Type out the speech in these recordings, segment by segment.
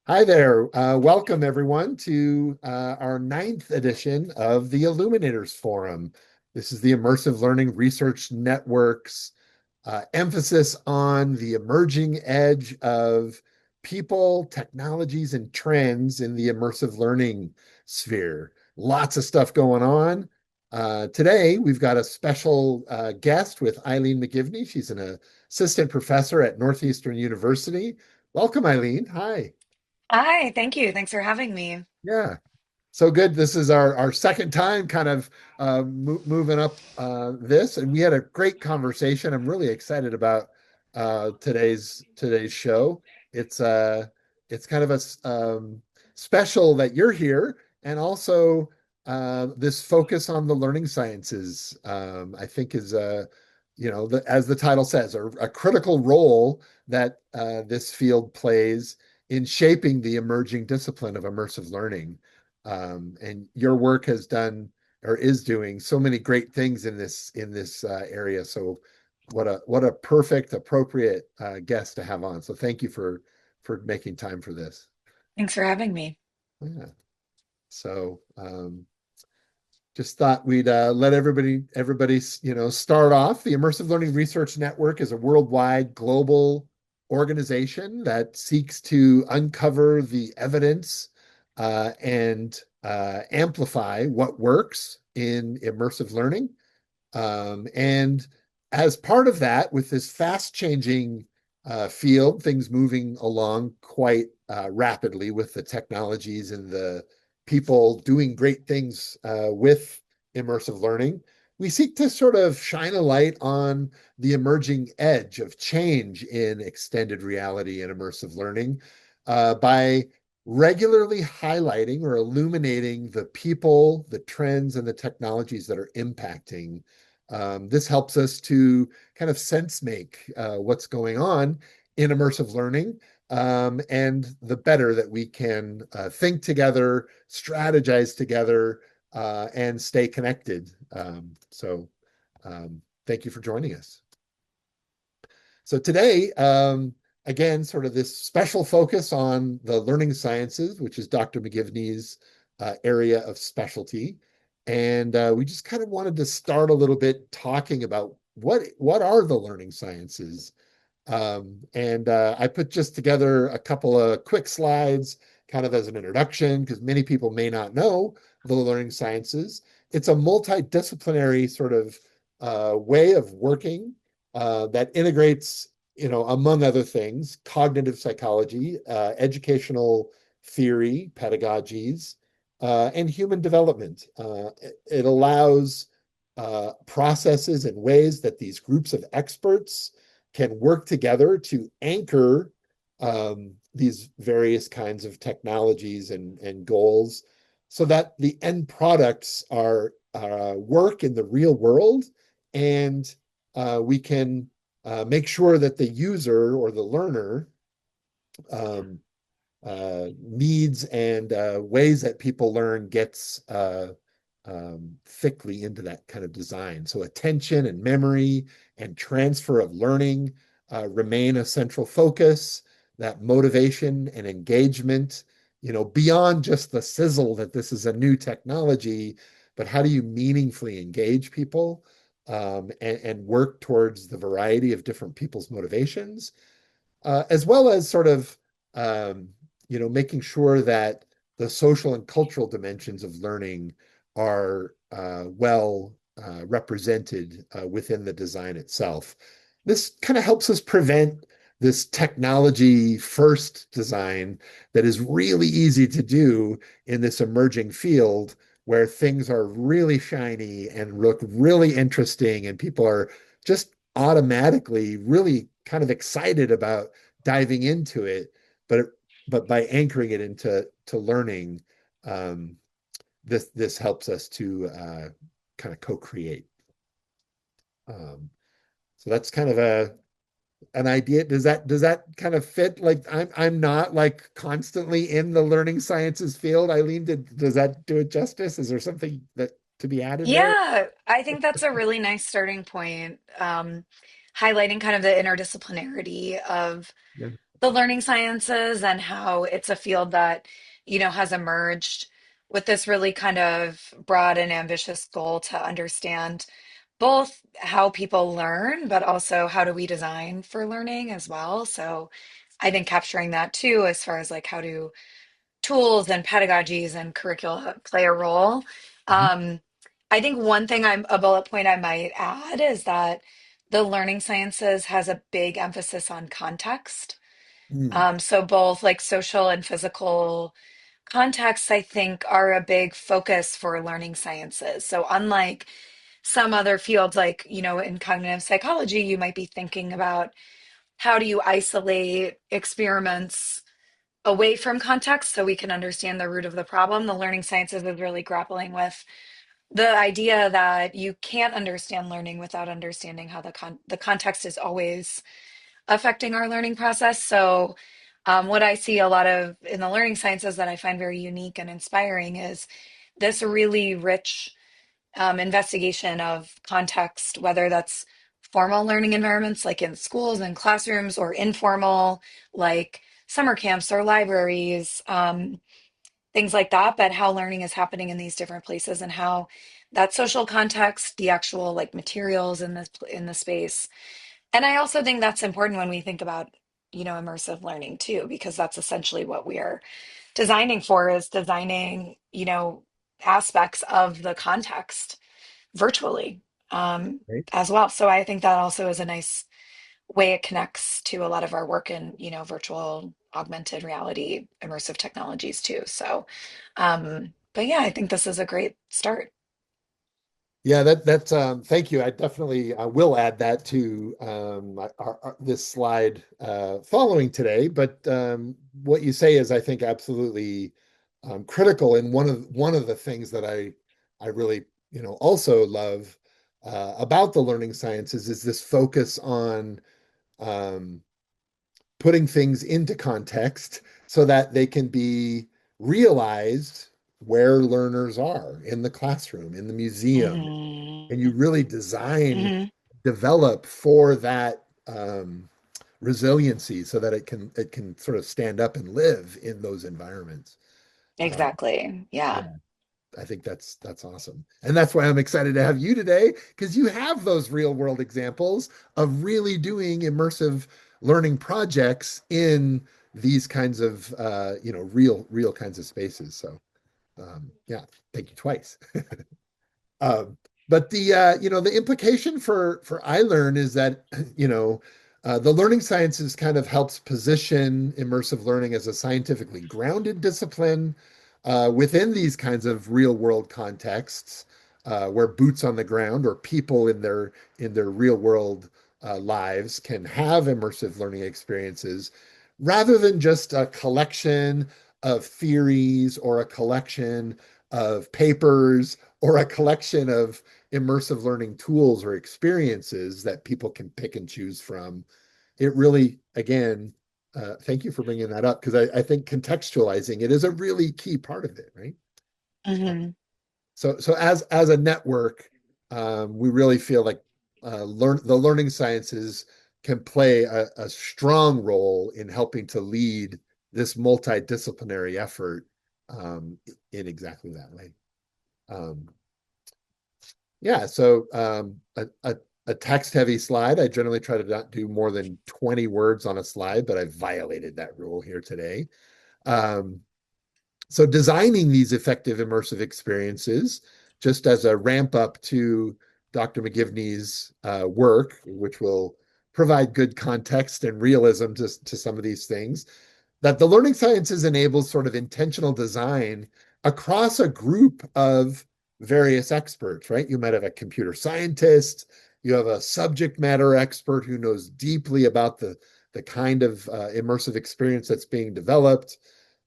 Hi there. Welcome everyone to our ninth edition of the Illuminators Forum. This is the Immersive Learning Research Network's emphasis on the emerging edge of people, technologies, and trends in the immersive learning sphere. Lots of stuff going on. Today, we've got a special guest with Eileen McGivney. She's an assistant professor at Northeastern University. Welcome, Eileen. Hi. Hi, thank you. Thanks for having me. Yeah. So good. This is our second time kind of moving up this, and we had a great conversation. I'm really excited about today's show. It's it's kind of special that you're here, and also this focus on the learning sciences. I think is as the title says, a critical role that this field plays in shaping the emerging discipline of immersive learning. And your work has done or is doing so many great things in this area. So what a perfect, appropriate guest to have on. So thank you for making time for this. Thanks for having me. Yeah. So just thought we'd let everybody start off. The Immersive Learning Research Network is a worldwide global organization that seeks to uncover the evidence and amplify what works in immersive learning. And as part of that, with this fast changing field, things moving along quite rapidly with the technologies and the people doing great things with immersive learning, we seek to sort of shine a light on the emerging edge of change in extended reality and immersive learning by regularly highlighting or illuminating the people, the trends, and the technologies that are impacting. This helps us to kind of sense make what's going on in immersive learning, and the better that we can think together, strategize together, and stay connected. Thank you for joining us. So today, again, sort of this special focus on the learning sciences, which is Dr. McGivney's area of specialty. And we just kind of wanted to start a little bit talking about what are the learning sciences. And I put just together a couple of quick slides kind of as an introduction, because many people may not know the learning sciences. It's a multidisciplinary sort of way of working that integrates, among other things, cognitive psychology, educational theory, pedagogies, and human development. It allows processes and ways that these groups of experts can work together to anchor these various kinds of technologies and goals so that the end products are work in the real world, and we can make sure that the user or the learner um, needs and ways that people learn gets thickly into that kind of design. So attention and memory and transfer of learning remain a central focus. That motivation and engagement, beyond just the sizzle that this is a new technology, but how do you meaningfully engage people and work towards the variety of different people's motivations, as well as sort of making sure that the social and cultural dimensions of learning are well represented within the design itself. This kind of helps us prevent this technology first design that is really easy to do in this emerging field where things are really shiny and look really interesting, and people are just automatically really kind of excited about diving into it. But by anchoring it into learning, um, this helps us to kind of co-create. Um, so that's kind of an idea. Does that kind of fit? Like I'm not like constantly in the learning sciences field. Eileen, does that do it justice? Is there something that to be added there? Yeah, I think that's a really nice starting point, highlighting kind of the interdisciplinarity of Yeah. the learning sciences and how it's a field that, has emerged with this really kind of broad and ambitious goal to understand both how people learn, but also how do we design for learning as well. So I think capturing that too, as far as like how do tools and pedagogies and curricula play a role. Mhm. Um, I think one thing a bullet point I might add is that the learning sciences has a big emphasis on context. Mm, So both like social and physical contexts, I think, are a big focus for learning sciences. So unlike some other fields, like, in cognitive psychology, you might be thinking about how do you isolate experiments away from context so we can understand the root of the problem. The learning sciences is really grappling with the idea that you can't understand learning without understanding how the context is always affecting our learning process. So, what I see a lot of in the learning sciences that I find very unique and inspiring is this really rich investigation of context, whether that's formal learning environments like in schools and classrooms, or informal, like summer camps or libraries, things like that, but how learning is happening in these different places and how that social context, the actual like materials in the space. And I also think that's important when we think about, immersive learning too, because that's essentially what we are designing for, is designing, aspects of the context virtually, um, right. as well. So I think that also is a nice way it connects to a lot of our work in, virtual, augmented reality, immersive technologies too. So, but yeah, I think this is a great start. Yeah, that's thank you. I definitely will add that to this slide following today. But what you say is, I think, absolutely critical. And one of the things that I really also love about the learning sciences is this focus on um, putting things into context so that they can be realized where learners are in the classroom, in the museum, and you Hmm. really design, Hmm. develop for that resiliency so that it can sort of stand up and live in those environments. Um, Exactly. Yeah. yeah, I think that's awesome. And that's why I'm excited to have you today, because you have those real world examples of really doing immersive learning projects in these kinds of real kinds of spaces. So yeah, thank you twice. Um, but the implication for iLearn is that the learning sciences kind of helps position immersive learning as a scientifically grounded discipline within these kinds of real world contexts where boots on the ground or people in their real world lives can have immersive learning experiences rather than just a collection of theories or a collection of papers or a collection of immersive learning tools or experiences that people can pick and choose from. It really, again, thank you for bringing that up, because I think contextualizing it is a really key part of it, right? Uh, Hmm. so as a network, we really feel like the learning sciences can play a strong role in helping to lead this multidisciplinary effort in exactly that way. Um, Yeah, so a text-heavy slide. I generally try to not do more than 20 words on a slide, but I violated that rule here today. Um, so designing these effective immersive experiences, just as a ramp up to Dr. McGivney's work, which will provide good context and realism to some of these things, that the learning sciences enables sort of intentional design across a group of various experts, right? You might have a computer scientist, you have a subject matter expert who knows deeply about the kind of immersive experience that's being developed.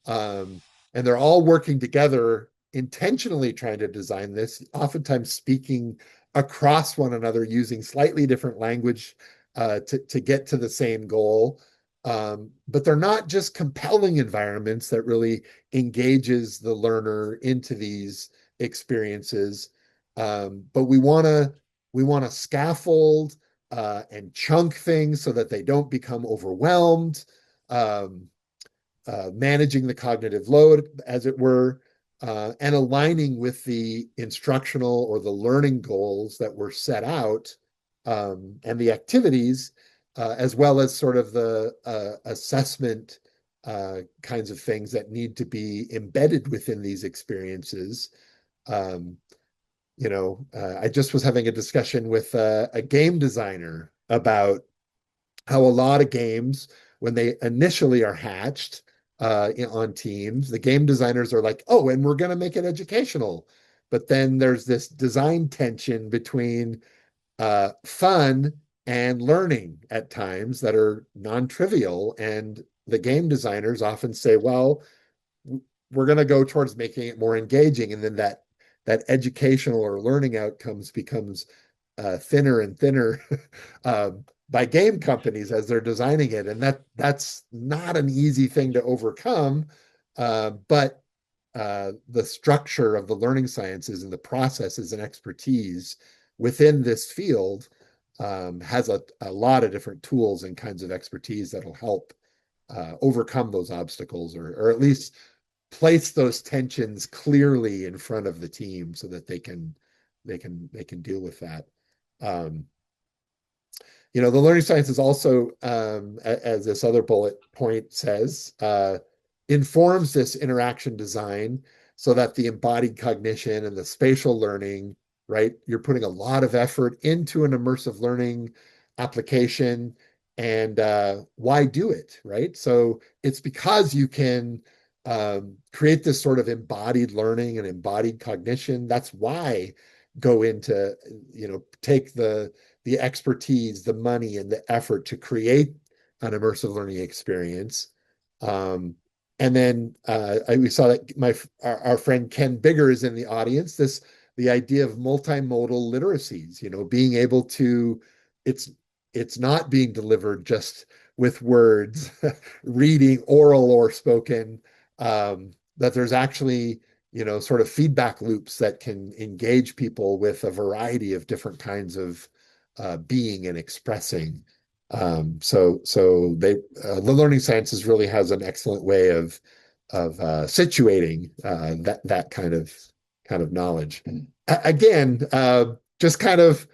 Um, and they're all working together, intentionally trying to design this, oftentimes speaking across one another using slightly different language to get to the same goal. But they're not just compelling environments that really engages the learner into these experiences, but we want to scaffold and chunk things so that they don't become overwhelmed, um, managing the cognitive load, as it were, and aligning with the instructional or the learning goals that were set out, and the activities, as well as sort of the assessment kinds of things that need to be embedded within these experiences. Um, I just was having a discussion with a game designer about how a lot of games, when they initially are hatched on teams, the game designers are like, oh, and we're going to make it educational. But then there's this design tension between fun and learning at times that are non-trivial. And the game designers often say, well, we're going to go towards making it more engaging. And then that educational or learning outcomes becomes thinner and thinner uh, by game companies as they're designing it, and that's not an easy thing to overcome. But the structure of the learning sciences and the processes and expertise within this field has a lot of different tools and kinds of expertise that'll help overcome those obstacles, or at least place those tensions clearly in front of the team so that they can deal with that. Um, the learning sciences also, as this other bullet point says, informs this interaction design so that the embodied cognition and the spatial learning, right? You're putting a lot of effort into an immersive learning application. And why do it, right? So it's because you can create this sort of embodied learning and embodied cognition. That's why go into, take the expertise, the money, and the effort to create an immersive learning experience. And then we saw that our friend Ken Bigger is in the audience. The idea of multimodal literacies, being able to, it's it's not being delivered just with words, reading, oral or spoken. That there's actually sort of feedback loops that can engage people with a variety of different kinds of being and expressing. So the learning sciences really has an excellent way of situating that kind of knowledge. Again, just kind of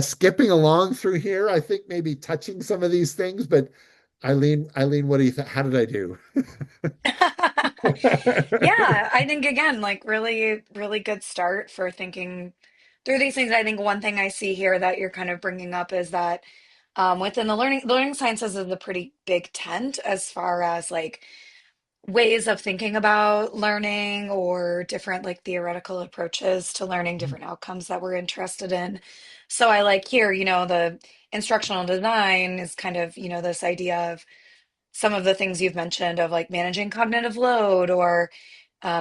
skipping along through here. I think maybe touching some of these things, but Eileen, what do you think? How did I do? Yeah, I think again, like really, really good start for thinking through these things. I think one thing I see here that you're kind of bringing up is that within the learning sciences is a pretty big tent as far as like ways of thinking about learning or different like theoretical approaches to learning different outcomes that we're interested in. So I like here, the instructional design is kind of, this idea of some of the things you've mentioned of like managing cognitive load or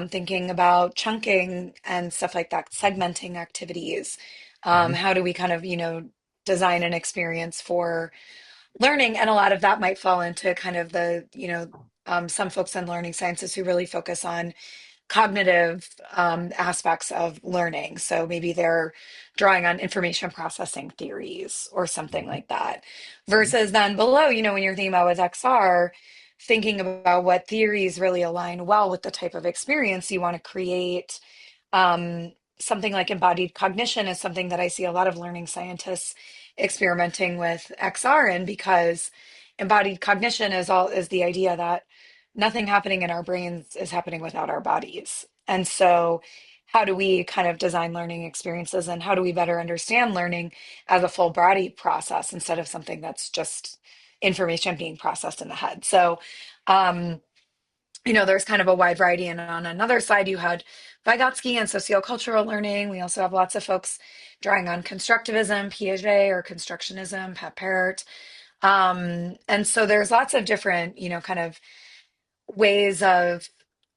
thinking about chunking and stuff like that, segmenting activities. Mhm. How do we kind of, design an experience for learning? And a lot of that might fall into kind of some folks in learning sciences who really focus on cognitive aspects of learning. So maybe they're drawing on information processing theories or something Mhm. like that. Mhm. Versus then below, when you're thinking about with XR, thinking about what theories really align well with the type of experience you want to create. Something like embodied cognition is something that I see a lot of learning scientists experimenting with XR in, because embodied cognition is the idea that nothing happening in our brains is happening without our bodies. And so, how do we kind of design learning experiences, and how do we better understand learning as a full body process instead of something that's just information being processed in the head? So, um, there's kind of a wide variety. And on another side, you had Vygotsky and sociocultural learning. We also have lots of folks drawing on constructivism, Piaget, or constructionism, Pat Parrott. And so there's lots of different, kind of ways of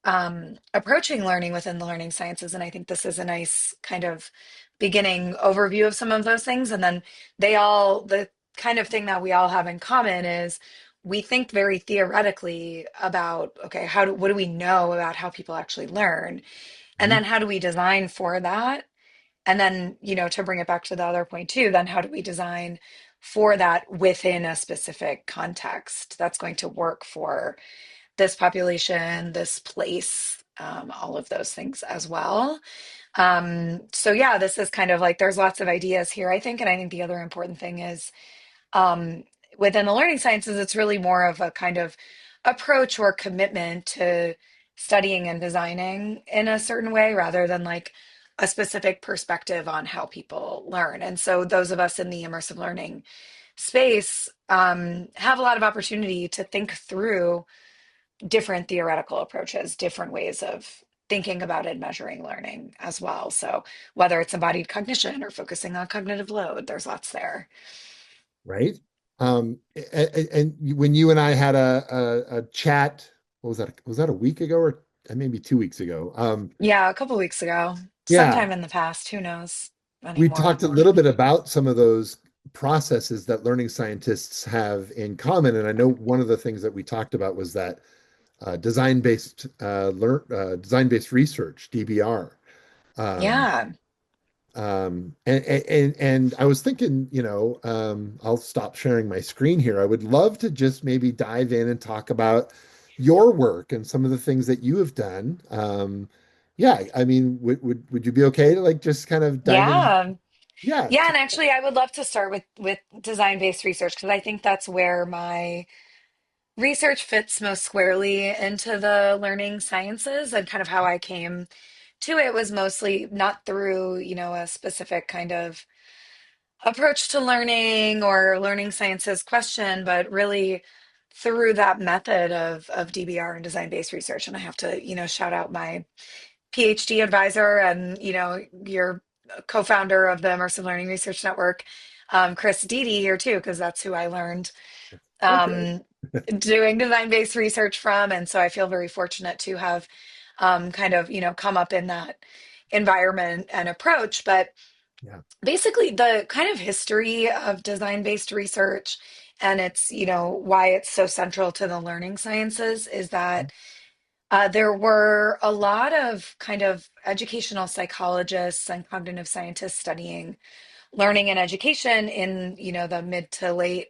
approaching learning within the learning sciences. And I think this is a nice kind of beginning overview of some of those things. And then the kind of thing that we all have in common is we think very theoretically about, okay, what do we know about how people actually learn? And Mhm. then how do we design for that? And then, to bring it back to the other point too, then how do we design for that within a specific context that's going to work for this population, this place, all of those things as well. So yeah, this is kind of like there's lots of ideas here, I think. And I think the other important thing is um, within the learning sciences, it's really more of a kind of approach or commitment to studying and designing in a certain way rather than like a specific perspective on how people learn. And so those of us in the immersive learning space have a lot of opportunity to think through different theoretical approaches, different ways of thinking about and measuring learning as well. So whether it's embodied cognition or focusing on cognitive load, there's lots there. Right. And when you and I had a chat, what was that? Was that a week ago or maybe 2 weeks ago? Yeah, a couple weeks ago, Yeah, sometime in the past, who knows we anymore. talked a little bit about some of those processes that learning scientists have in common. And I know one of the things that we talked about was that design-based research, DBR. Um, Yeah. and I was thinking, I'll stop sharing my screen here. I would love to just maybe dive in and talk about your work and some of the things that you have done. Yeah, I mean, would you be okay to like just kind of dive in? Yeah. Yeah, Yeah, and actually I would love to start with design-based research because I think that's where my research fits most squarely into the learning sciences and kind of how I came to it was mostly not through, a specific kind of approach to learning or learning sciences question, but really through that method of DBR and design-based research. And I have to, shout out my PhD advisor and, your co-founder of the Immersive Learning Research Network, Chris Dede here too, because that's who I learned okay, um, doing design-based research from. And so I feel very fortunate to have kind of, come up in that environment and approach. But yeah, basically, the kind of history of design-based research and it's, why it's so central to the learning sciences is that there were a lot of kind of educational psychologists and cognitive scientists studying learning and education in, the mid to late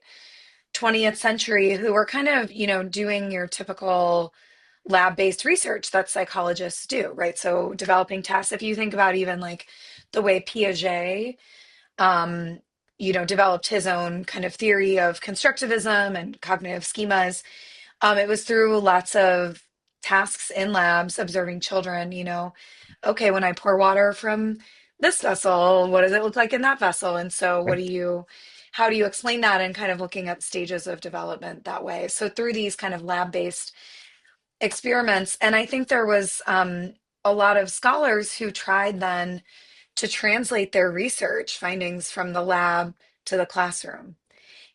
20th century who were kind of, doing your typical lab-based research that psychologists do, right? So developing tests, if you think about even like the way Piaget, um, developed his own kind of theory of constructivism and cognitive schemas, it was through lots of tasks in labs, observing children, okay, when I pour water from this vessel, what does it look like in that vessel? And so right, how do you explain that and kind of looking at stages of development that way? So through these kind of lab-based experiments, and I think there was a lot of scholars who tried then to translate their research findings from the lab to the classroom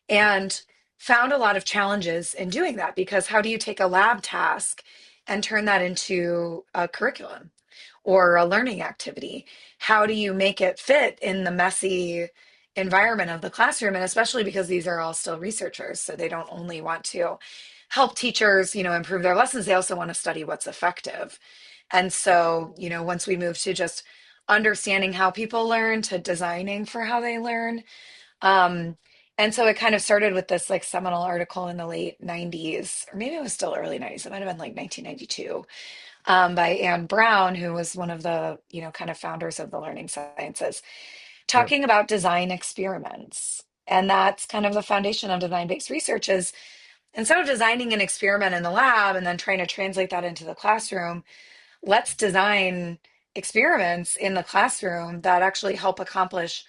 and found a lot of challenges in doing that because how do you take a lab task and turn that into a curriculum or a learning activity? How do you make it fit in the messy environment of the classroom? And especially because these are all still researchers, so they don't only want to help teachers, improve their lessons, they also want to study what's effective. And so, once we move to just understanding how people learn to designing for how they learn, um, and so it kind of started with this like seminal article in the late 90s, or maybe it was still early 90s. It might have been like 1992, by Anne Brown, who was one of the, kind of founders of the learning sciences, yeah, talking about design experiments. And that's kind of the foundation of design-based research is instead of designing an experiment in the lab and then trying to translate that into the classroom, let's design experiments in the classroom that actually help accomplish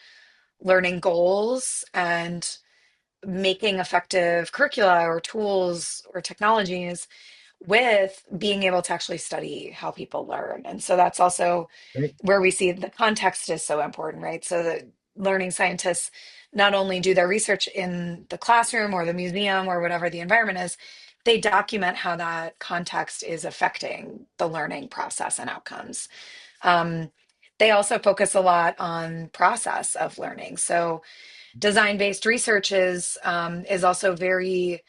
learning goals and making effective curricula or tools or technologies with being able to actually study how people learn. And so that's also right, where we see the context is so important, right? So that learning scientists not only do their research in the classroom or the museum or whatever the environment is, they document how that context is affecting the learning process and outcomes. Um, they also focus a lot on process of learning. So design-based research is also very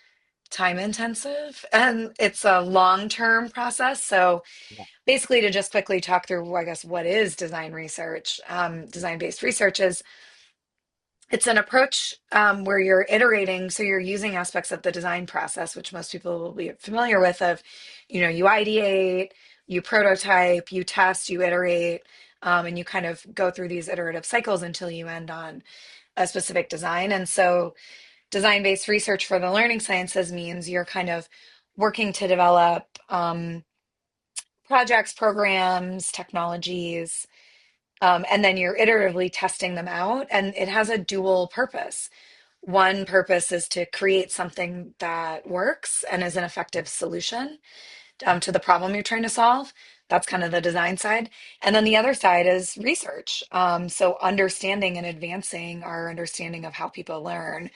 time intensive and it's a long-term process. So yeah, basically to just quickly talk through, I guess, what is design research, design-based research is It's an approach where you're iterating, so you're using aspects of the design process, which most people will be familiar with. Of, you ideate, you prototype, you test, you iterate, and you kind of go through these iterative cycles until you end on a specific design. And so, design-based research for the learning sciences means you're kind of working to develop projects, programs, technologies, and then you're iteratively testing them out. And it has a dual purpose. One purpose is to create something that works and is an effective solution to the problem you're trying to solve. That's kind of the design side. And then the other side is research. So understanding and advancing our understanding of how people learn,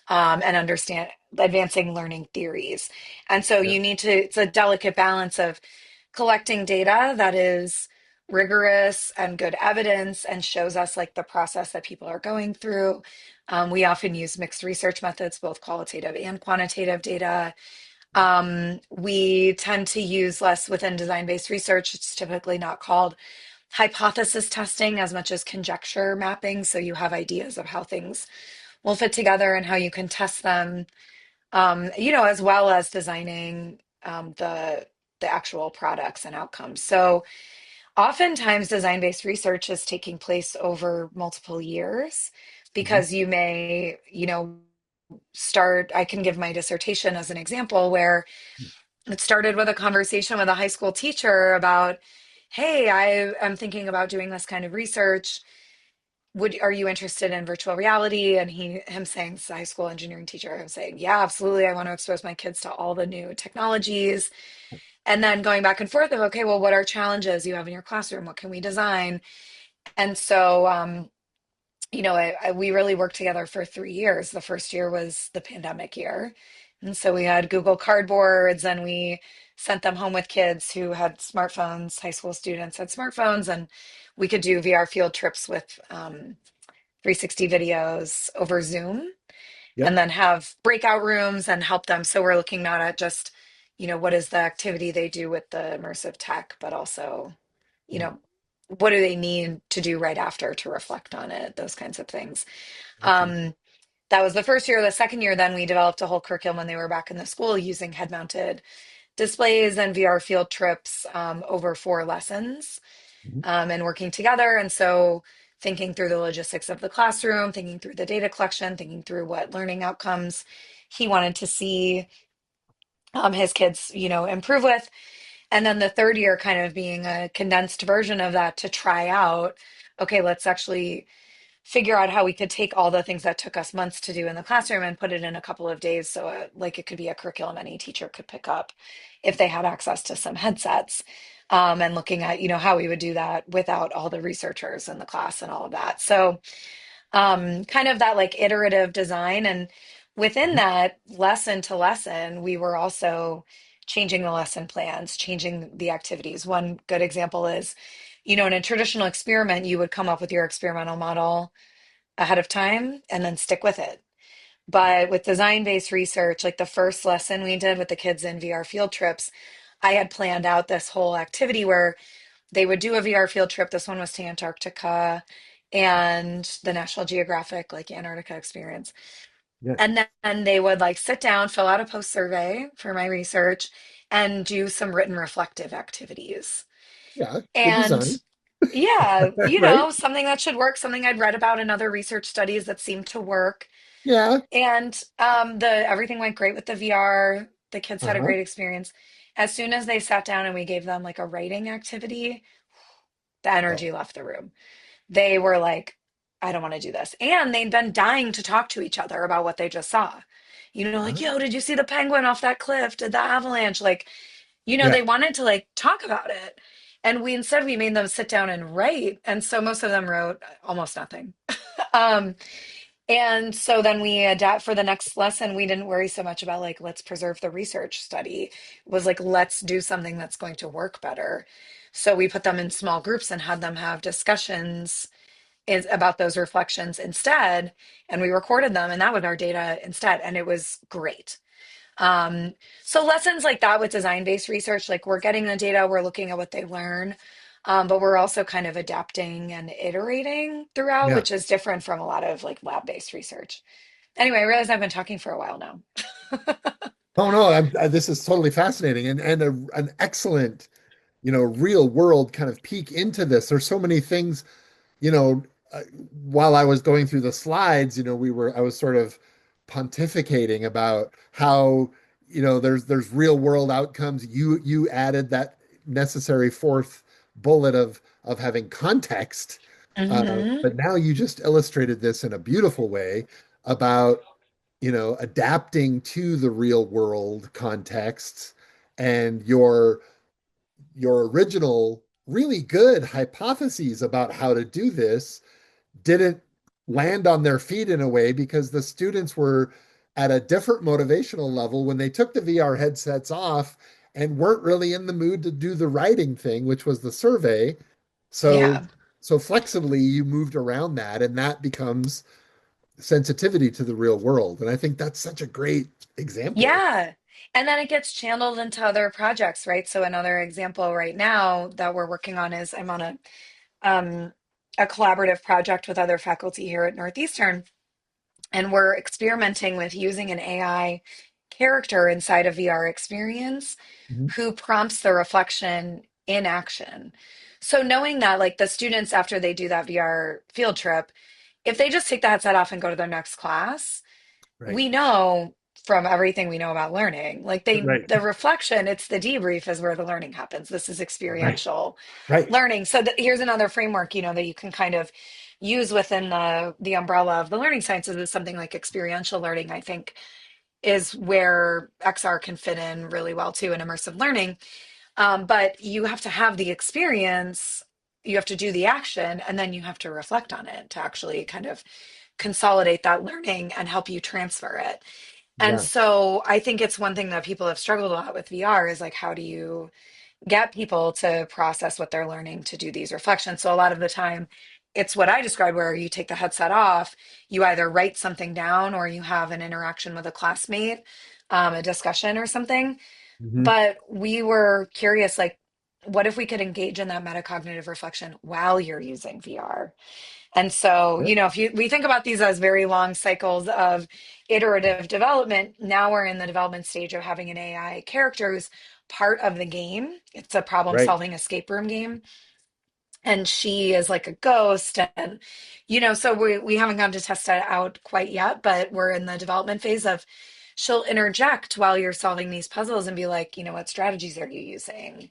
and understand advancing learning theories. And so Yeah. it's a delicate balance of collecting data that is rigorous and good evidence and shows us like the process that people are going through. We often use mixed research methods, both qualitative and quantitative data. We tend to use less within design-based research. It's typically not called hypothesis testing as much as conjecture mapping. So you have ideas of how things will fit together and how you can test them, as well as designing the actual products and outcomes. So oftentimes, design-based research is taking place over multiple years Mhm. because you may, start. I can give my dissertation as an example where it started with a conversation with a high school teacher about, hey, I am thinking about doing this kind of research. Are you interested in virtual reality? And him saying, it's a high school engineering teacher, him saying, yeah, absolutely. I want to expose my kids to all the new technologies. And then going back and forth of, okay, well, what are challenges you have in your classroom? What can we design? And so, we really worked together for 3 years. The first year was the pandemic year. And so we had Google Cardboards and we sent them home with kids who had smartphones, high school students had smartphones, and we could do VR field trips with 360 videos over Zoom and Yep. then have breakout rooms and help them. So we're looking not at just, what is the activity they do with the immersive tech, but also, you Yeah. know, what do they need to do right after to reflect on it, those kinds of things. Okay. Um, that was the first year. The second year, then we developed a whole curriculum when they were back in the school using head mounted displays and VR field trips over 4 lessons, Mhm. and working together. And so thinking through the logistics of the classroom, thinking through the data collection, thinking through what learning outcomes he wanted to see his kids, improve with. And then the third year kind of being a condensed version of that to try out, okay, let's actually figure out how we could take all the things that took us months to do in the classroom and put it in a couple of days. So, like, it could be a curriculum any teacher could pick up if they had access to some headsets. And looking at, how we would do that without all the researchers in the class and all of that. So, kind of that like iterative design. And within Mhm. that, lesson to lesson, we were also changing the lesson plans, changing the activities. One good example is, in a traditional experiment, you would come up with your experimental model ahead of time and then stick with it. But with design-based research, like the first lesson we did with the kids in VR field trips, I had planned out this whole activity where they would do a VR field trip. This one was to Antarctica and the National Geographic, like Antarctica experience. Yeah. And then they would like sit down, fill out a post survey for my research, and do some written reflective activities. Yeah. Good And design. yeah, Right. something that should work, something I'd read about in other research studies that seemed to work. Yeah. And the everything went great with the VR. The kids had a Uh-huh. great experience. As soon as they sat down and we gave them like a writing activity, the Oh. energy left the room. They were like, I don't want to do this. And they'd been dying to talk to each other about what they just saw. Like, Uh, yo, did you see the penguin off that cliff? Did the avalanche? Like, yeah. they wanted to like talk about it. And we made them sit down and write. And so most of them wrote almost nothing. Um, and so then we adapt for the next lesson. We didn't worry so much about like, let's preserve the research study. It was like, let's do something that's going to work better. So we put them in small groups and had them have discussions about those reflections instead. And we recorded them, and that was our data instead. And it was great. Um, so lessons like that with design-based research, like we're getting the data, we're looking at what they learn. But we're also kind of adapting and iterating throughout, Yeah. which is different from a lot of like lab-based research. Anyway, I realize I've been talking for a while now. Oh no, this is totally fascinating and an excellent, real world kind of peek into this. There's so many things, you know, while I was going through the slides, I was sort of pontificating about how, there's real world outcomes. You added that necessary fourth bullet of having context. Hmm. But now you just illustrated this in a beautiful way about, adapting to the real world contexts and your original really good hypotheses about how to do this didn't land on their feet in a way because the students were at a different motivational level when they took the VR headsets off and weren't really in the mood to do the writing thing, which was the survey. So Yeah. so flexibly you moved around that and that becomes sensitivity to the real world. And I think that's such a great example. Yeah. And then it gets channeled into other projects, right? So another example right now that we're working on is I'm on um, a collaborative project with other faculty here at Northeastern, and we're experimenting with using an AI character inside a VR experience Mhm. who prompts the reflection in action. So knowing that, like the students after they do that VR field trip, if they just take the headset off and go to their next class, Right. we know from everything we know about learning, like Right. the reflection, it's the debrief is where the learning happens. This is Right. experiential Right. learning. So here's another framework, that you can kind of use within the umbrella of the learning sciences is something like experiential learning, I think is where XR can fit in really well too in immersive learning. But you have to have the experience, you have to do the action, and then you have to reflect on it to actually kind of consolidate that learning and help you transfer it. And Yeah. so I think it's one thing that people have struggled a lot with VR is like, how do you get people to process what they're learning to do these reflections? So a lot of the time, it's what I described where you take the headset off, you either write something down or you have an interaction with a classmate, a discussion or something. Hmm. But we were curious, like, what if we could engage in that metacognitive reflection while you're using VR? And so, if we think about these as very long cycles of iterative development, now we're in the development stage of having an AI character who's part of the game. It's a problem Right. solving escape room game. And she is like a ghost. And, so we haven't gone to test it out quite yet, but we're in the development phase of she'll interject while you're solving these puzzles and be like, what strategies are you using?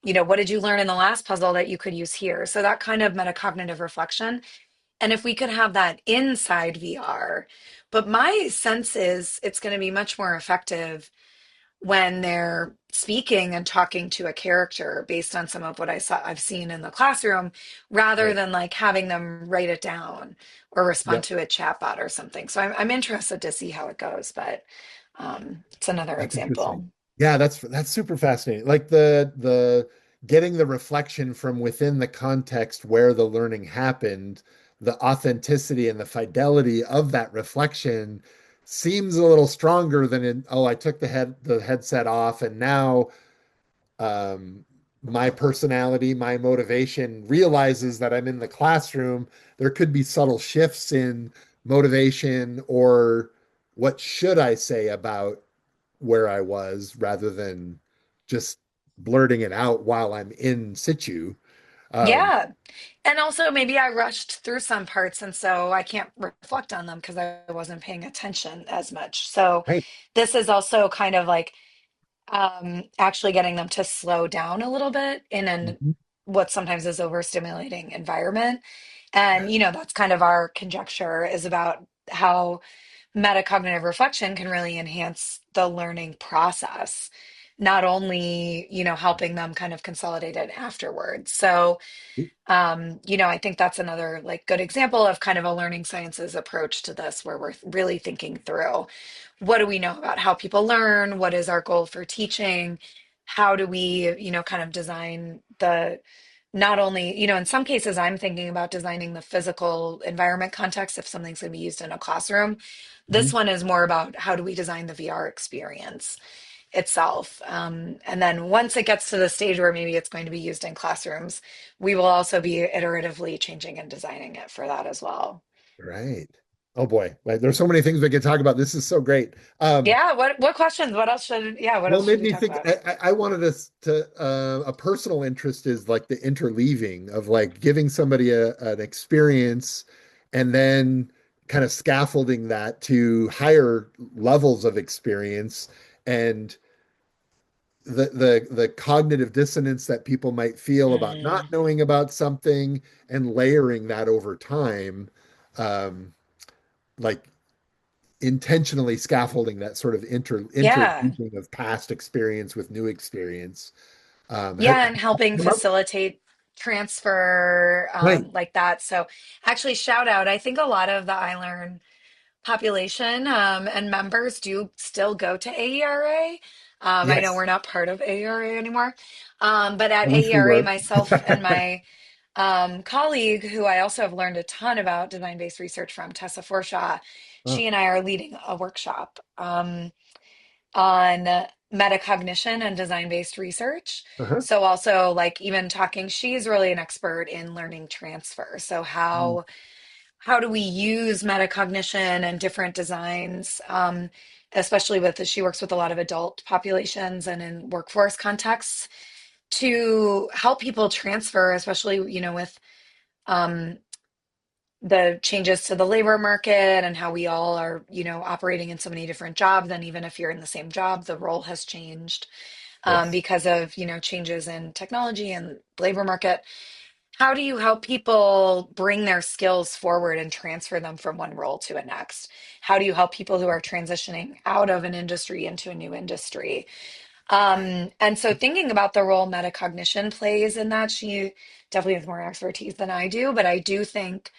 What did you learn in the last puzzle that you could use here? So that kind of metacognitive reflection, and if we could have that inside VR, but my sense is it's going to be much more effective when they're speaking and talking to a character based on some of what I've seen in the classroom, rather Right. than like having them write it down or respond Yep. to a chatbot or something. So I'm interested to see how it goes, but it's another That's interesting. example. Yeah, that's super fascinating. Like the getting the reflection from within the context where the learning happened, the authenticity and the fidelity of that reflection seems a little stronger than in, oh, I took the headset off and now um my personality, my motivation realizes that I'm in the classroom. There could be subtle shifts in motivation or what should I say about where I was rather than just blurting it out while I'm in situ. Um, Yeah. And also, maybe I rushed through some parts, and so I can't reflect on them because I wasn't paying attention as much. So, right. this is also kind of like actually getting them to slow down a little bit in an Mhm. what sometimes is overstimulating environment. And, that's kind of our conjecture is about how metacognitive reflection can really enhance the learning process, not only, helping them kind of consolidate it afterwards. So, I think that's another like good example of kind of a learning sciences approach to this, where we're really thinking through what do we know about how people learn? What is our goal for teaching? How do we, kind of design the not only, in some cases, I'm thinking about designing the physical environment context if something's going to be used in a classroom. This Mhm. one is more about how do we design the VR experience itself. And then once it gets to the stage where maybe it's going to be used in classrooms, we will also be iteratively changing and designing it for that as well. Right. Oh boy. Like, there's so many things we could talk about. This is so great. Yeah, what questions? What Well, it else should made we me talk think. about? I wanted us to a personal interest is like the interleaving of like giving somebody an experience and then kind of scaffolding that to higher levels of experience and the cognitive dissonance that people might feel about not Mm, knowing about something and layering that over time, like intentionally scaffolding that sort of yeah. interweaving of past experience with new experience. Has Yeah, and helping come up? facilitate transfer Right. like that. So actually shout out, I think a lot of the iLearn population and members do still go to AERA. I know Yes. we're not part of AERA anymore. But I at wish we AERA, were. myself and my colleague, who I also have learned a ton about design-based research from, Tessa Forshaw, Oh, she and I are leading a workshop on metacognition and design-based research. uh-huh. So also like even talking, she's really an expert in learning transfer. So Mm, how do we use metacognition and different designs, especially with she works with a lot of adult populations and in workforce contexts to help people transfer, especially, with um, the changes to the labor market and how we all are, operating in so many different jobs. And even if you're in the same job, the role has changed yes. because of, changes in technology and labor market. How do you help people bring their skills forward and transfer them from one role to a next? How do you help people who are transitioning out of an industry into a new industry? And so thinking about the role metacognition plays in that, she definitely has more expertise than I do, but I do think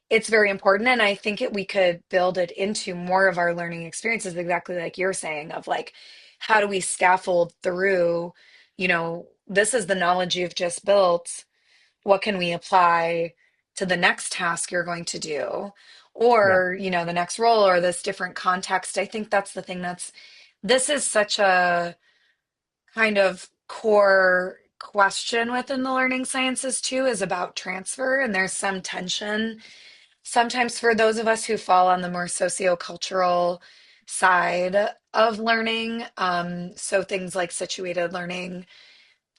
it's very important. And I think we could build it into more of our learning experiences, exactly like you're saying, of like, how do we scaffold through, this is the knowledge you've just built, what can we apply to the next task you're going to do, Yeah. or the next role or this different context. I think that's the thing. This is such a kind of core question within the learning sciences too, is about transfer, and there's some tension sometimes for those of us who fall on the more sociocultural side of learning. So things like situated learning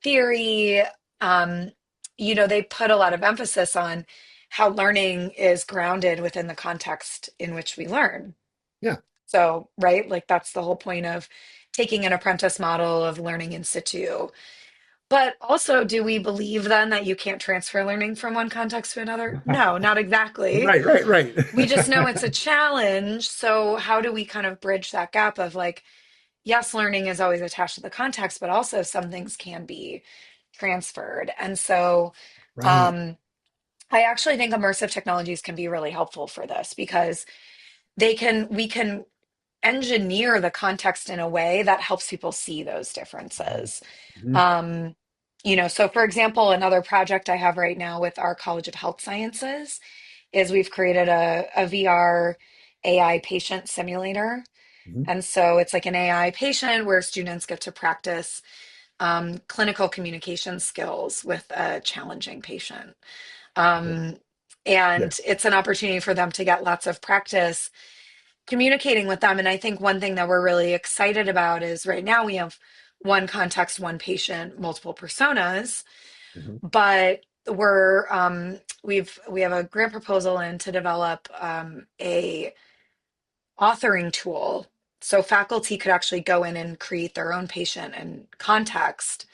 theory, um, they put a lot of emphasis on how learning is grounded within the context in which we learn. Yeah. So, right, like that's the whole point of taking an apprentice model of learning in situ. But also, do we believe then that you can't transfer learning from one context to another? No, not exactly. Right, right, right. We just know it's a challenge. So, how do we kind of bridge that gap of like, yes, learning is always attached to the context, but also some things can be transferred. And so, Right. um, I actually think immersive technologies can be really helpful for this because we can engineer the context in a way that helps people see those differences. Mhm. Um, so for example, another project I have right now with our College of Health Sciences is we've created a VR AI patient simulator. Mhm. And so it's like an AI patient where students get to practice clinical communication skills with a challenging patient. Yeah. Um, Yeah. and it's an opportunity for them to get lots of practice communicating with them. And I think one thing that we're really excited about is right now we have one context, one patient, multiple personas, Mhm. but we have a grant proposal in to develop a authoring tool so faculty could actually go in and create their own patient and context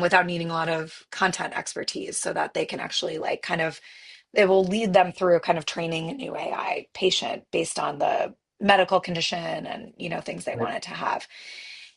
without needing a lot of content expertise so that they can actually like kind of it will lead them through kind of training a new AI patient based on the medical condition and things they Right. want it to have.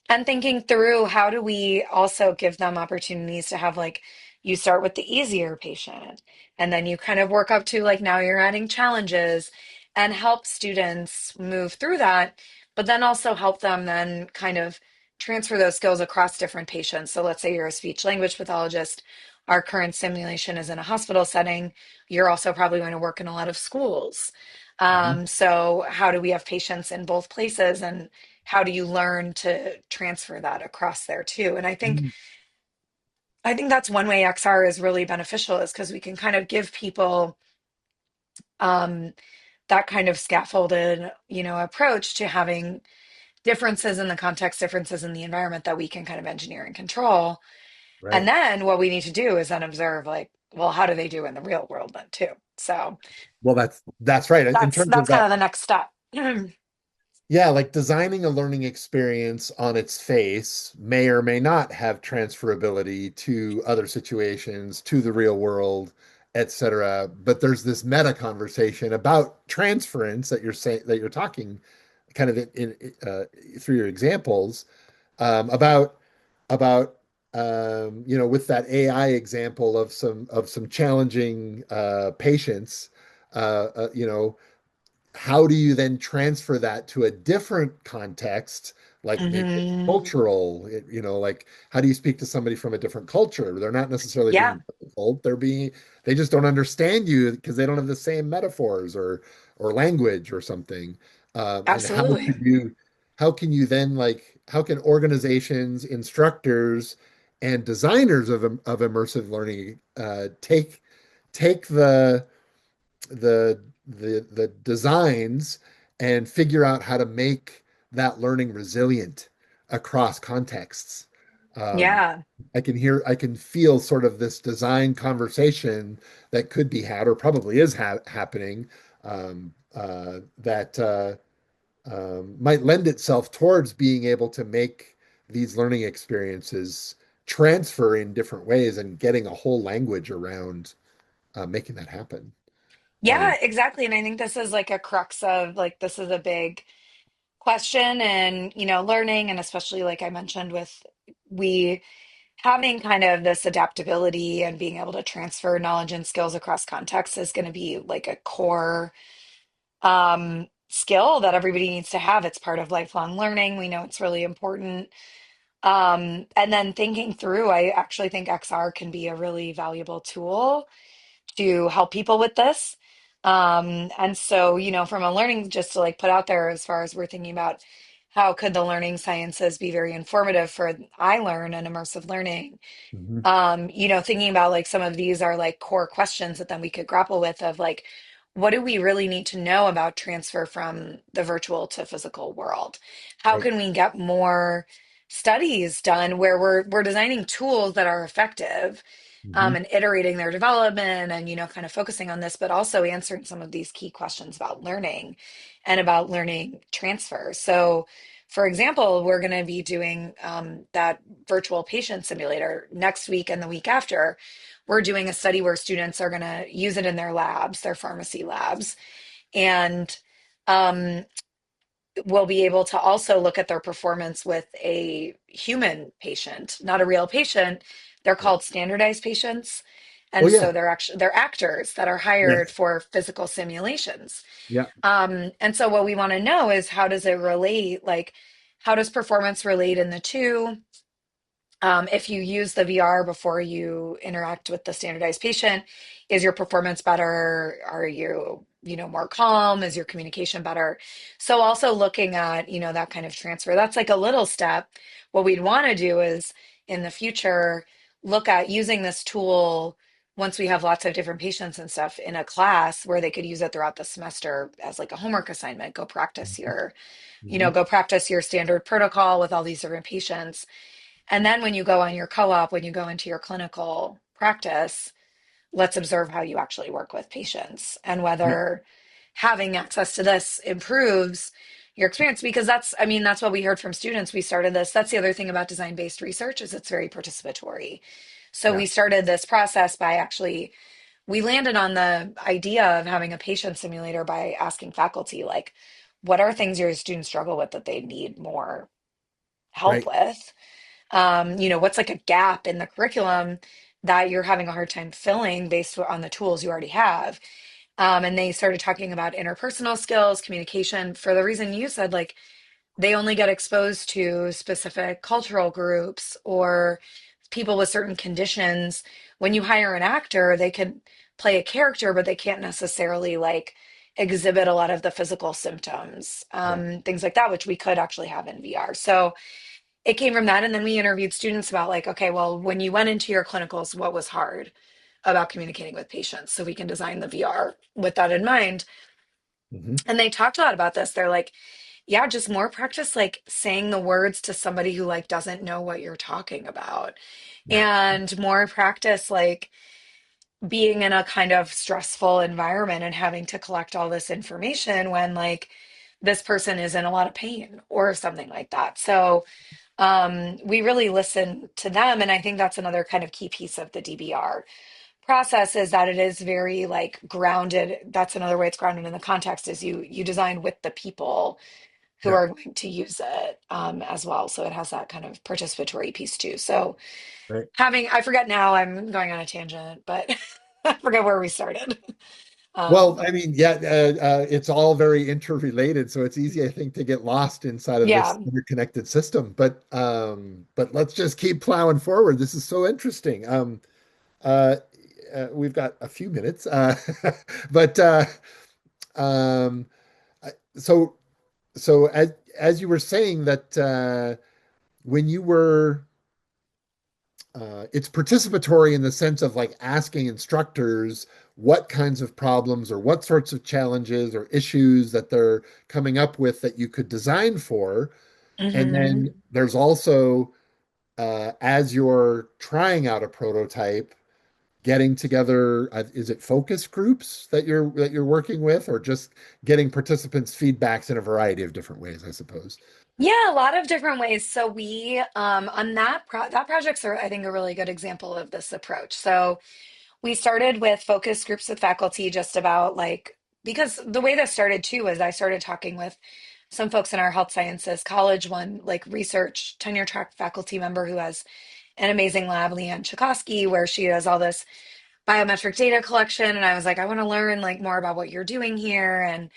And thinking through how do we also give them opportunities to have like you start with the easier patient and then you kind of work up to like now you're adding challenges and help students move through that, but then also help them then kind of transfer those skills across different patients. So let's say you're a speech language pathologist. Our current simulation is in a hospital setting. You're also probably going to work in a lot of schools. Mhm. So how do we have patients in both places, and how do you learn to transfer that across there too? And Mhm. I think that's one way XR is really beneficial, is because we can kind of give people um, that kind of scaffolded, approach to having differences in the context, differences in the environment that we can kind of engineer and control. And Right. then what we need to do is then observe, like, well, how do they do in the real world then too? So Well, that's right. In terms of that's kind that, of the next step. yeah, like designing a learning experience on its face may or may not have transferability to other situations, to the real world, etc. But there's this meta conversation about transference that you're saying that you're talking kind of through your examples about with that AI example of some challenging patients, you know how do you then transfer that to a different context, like maybe Hmm. cultural, like how do you speak to somebody from a different culture? They're not necessarily Yeah, being difficult, they just don't understand you because they don't have the same metaphors or language or something. And absolutely. how can you then how can organizations, instructors, and designers of immersive learning take the designs and figure out how to make that learning resilient across contexts. Um, Yeah. I can feel sort of this design conversation that could be had or probably is happening that might lend itself towards being able to make these learning experiences transfer in different ways and getting a whole language around making that happen. Yeah, Um, exactly. And I think this is like a crux of, like, this is a big question, and, learning, and especially like I mentioned with we having kind of this adaptability and being able to transfer knowledge and skills across contexts is going to be like a core skill that everybody needs to have. It's part of lifelong learning. We know it's really important. And then thinking through, I actually think XR can be a really valuable tool to help people with this. And so, from a learning, just to like put out there, as far as we're thinking about how could the learning sciences be very informative for iLearn and immersive learning, mhm. thinking about like some of these are like core questions that then we could grapple with, of like, what do we really need to know about transfer from the virtual to physical world? How Right. can we get more studies done where we're designing tools that are effective, Hmm. and iterating their development, and, kind of focusing on this, but also answering some of these key questions about learning and about learning transfer. So, for example, we're going to be doing that virtual patient simulator next week and the week after. We're doing a study where students are going to use it in their labs, their pharmacy labs, and um, we'll be able to also look at their performance with a human patient, not a real patient. They're Right. called standardized patients. Oh And yeah. so they're actors that are hired Yes. for physical simulations. Yeah. And so what we want to know is, how does it relate? Like, how does performance relate in the two? If you use the VR before you interact with the standardized patient, is your performance better? Are you, more calm? Is your communication better? So also looking at, that kind of transfer, that's like a little step. What we'd want to do is, in the future, look at using this tool once we have lots of different patients and stuff in a class, where they could use it throughout the semester as like a homework assignment. Hmm. Go practice your standard protocol with all these different patients, and then when you go on your co-op, when you go into your clinical practice, let's observe how you actually work with patients, and Yeah. whether having access to this improves your experience. Because that's what we heard from students. We started this. That's the other thing about design-based research, is it's very participatory. So Yeah. we started this process by actually, we landed on the idea of having a patient simulator by asking faculty, like, what are things your students struggle with that they need more help Right. with? What's like a gap in the curriculum that you're having a hard time filling based on the tools you already have? And they started talking about interpersonal skills, communication, for the reason you said, like, they only get exposed to specific cultural groups or people with certain conditions. When you hire an actor, they can play a character, but they can't necessarily like exhibit a lot of the physical symptoms, Yeah. things like that, which we could actually have in VR. So it came from that. And then we interviewed students about like, okay, well, when you went into your clinicals, what was hard about communicating with patients? So we can design the VR with that in mind. Hmm. And they talked a lot about this. They're like, yeah, just more practice like saying the words to somebody who like doesn't know what you're talking about. Yeah. And more practice like being in a kind of stressful environment and having to collect all this information when like this person is in a lot of pain or something like that. So we really listen to them. And I think that's another kind of key piece of the DBR process is that it is very like grounded. That's another way it's grounded in the context is you design with the people who Yeah. are going to use it as well. So it has that kind of participatory piece too. So Right. I forget now, I'm going on a tangent, but I forget where we started. Well, Um, I mean, yeah, it's all very interrelated, so it's easy, I think, to get lost inside of yeah. this interconnected system. But let's just keep plowing forward. This is so interesting. Uh, we've got a few minutes, but um, so so as you were saying that when you were it's participatory in the sense of like asking instructors what kinds of problems or what sorts of challenges or issues that they're coming up with that you could design for. And then Hmm. there's also, as you're trying out a prototype, getting together, is it focus groups that you're working with, or just getting participants' feedbacks in a variety of different ways, I suppose. Yeah, a lot of different ways. So we on that project's I think a really good example of this approach. So we started with focus groups with faculty just about like because the way that started too was I started talking with some folks in our health sciences college, one like research tenure track faculty member who has an amazing lab, Leanne Chakosky, where she does all this biometric data collection. And I was like, I want to learn like more about what you're doing here and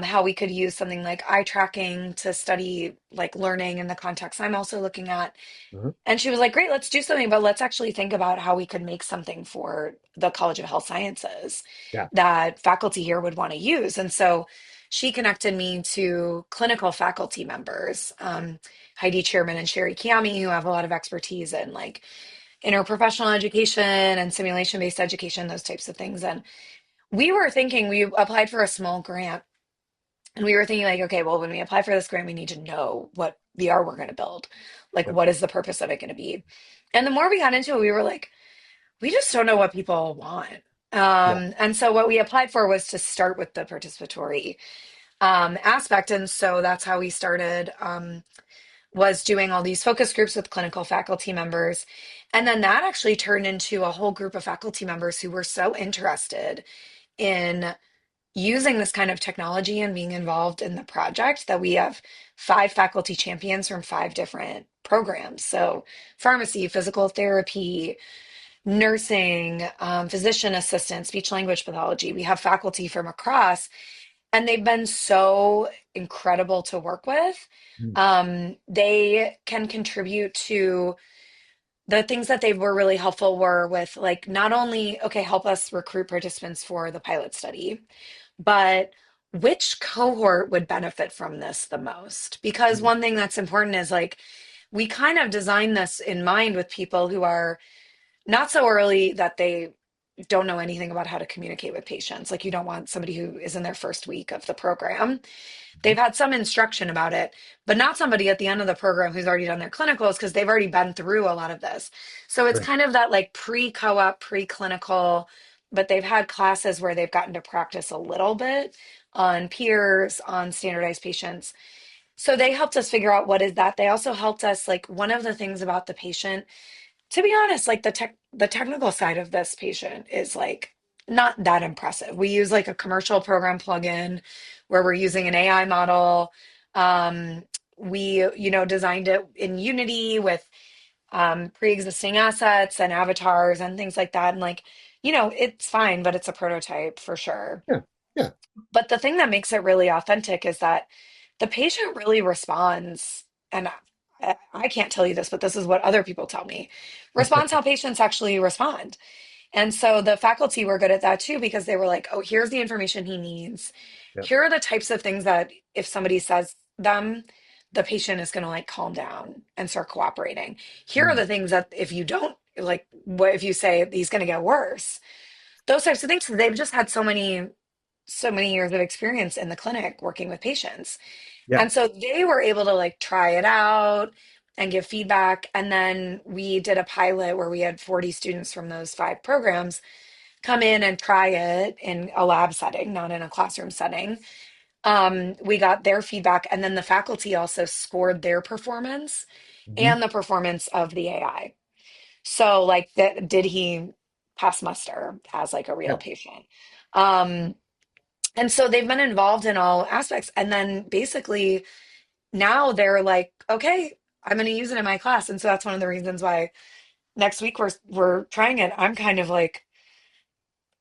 how we could use something like eye tracking to study like learning in the context I'm also looking at. Uh-huh. And she was like, great, let's do something, but let's actually think about how we could make something for the College of Health Sciences Yeah. that faculty here would want to use. And so she connected me to clinical faculty members, Heidi Chairman and Sherry Kiami, who have a lot of expertise in like interprofessional education and simulation-based education, those types of things. And we were thinking, we applied for a small grant and we were thinking like, okay, well, when we apply for this grant, we need to know what VR we're going to build. Like, Yep. what is the purpose of it going to be? And the more we got into it, we were like, we just don't know what people want. Yeah. And so what we applied for was to start with the participatory aspect. And so that's how we started, was doing all these focus groups with clinical faculty members. And then that actually turned into a whole group of faculty members who were so interested in using this kind of technology and being involved in the project that we have 5 faculty champions from 5 different programs. So, pharmacy, physical therapy, nursing, physician assistant, speech language pathology. We have faculty from across, and they've been so incredible to work with. Mm. They can contribute to the things that they were really helpful were with like not only, okay, help us recruit participants for the pilot study, but which cohort would benefit from this the most? Because Mm. one thing that's important is like we kind of design this in mind with people who are not so early that they don't know anything about how to communicate with patients. Like you don't want somebody who is in their first week of the program. They've had some instruction about it, but not somebody at the end of the program who's already done their clinicals because they've already been through a lot of this. So it's Right. kind of that like pre-co-op, pre-clinical, but they've had classes where they've gotten to practice a little bit on peers, on standardized patients. So they helped us figure out what is that. They also helped us like one of the things about the patient, to be honest, like the technical side of this patient is like not that impressive. We use like a commercial program plugin where we're using an AI model. Um, we, designed it in Unity with pre-existing assets and avatars and things like that. And like, it's fine, but it's a prototype for sure. Yeah. Yeah. But the thing that makes it really authentic is that the patient really responds, and I can't tell you this, but this is what other people tell me, responds how patients actually respond. And so the faculty were good at that too, because they were like, oh, here's the information he needs. Yeah. Here are the types of things that if somebody says them, the patient is going to like calm down and start cooperating. Here are Mm. the things that if you don't like, what if you say he's going to get worse? Those types of things. So they've just had so many years of experience in the clinic working with patients. Yeah. And so they were able to like try it out and give feedback. And then we did a pilot where we had 40 students from those 5 programs come in and try it in a lab setting, not in a classroom setting. We got their feedback, and then the faculty also scored their performance Hmm. and the performance of the AI. So, like, that did he pass muster as like a real Yeah. patient? Um, and so they've been involved in all aspects. And then basically now they're like, okay, I'm going to use it in my class. And so that's one of the reasons why next week we're trying it. I'm kind of like,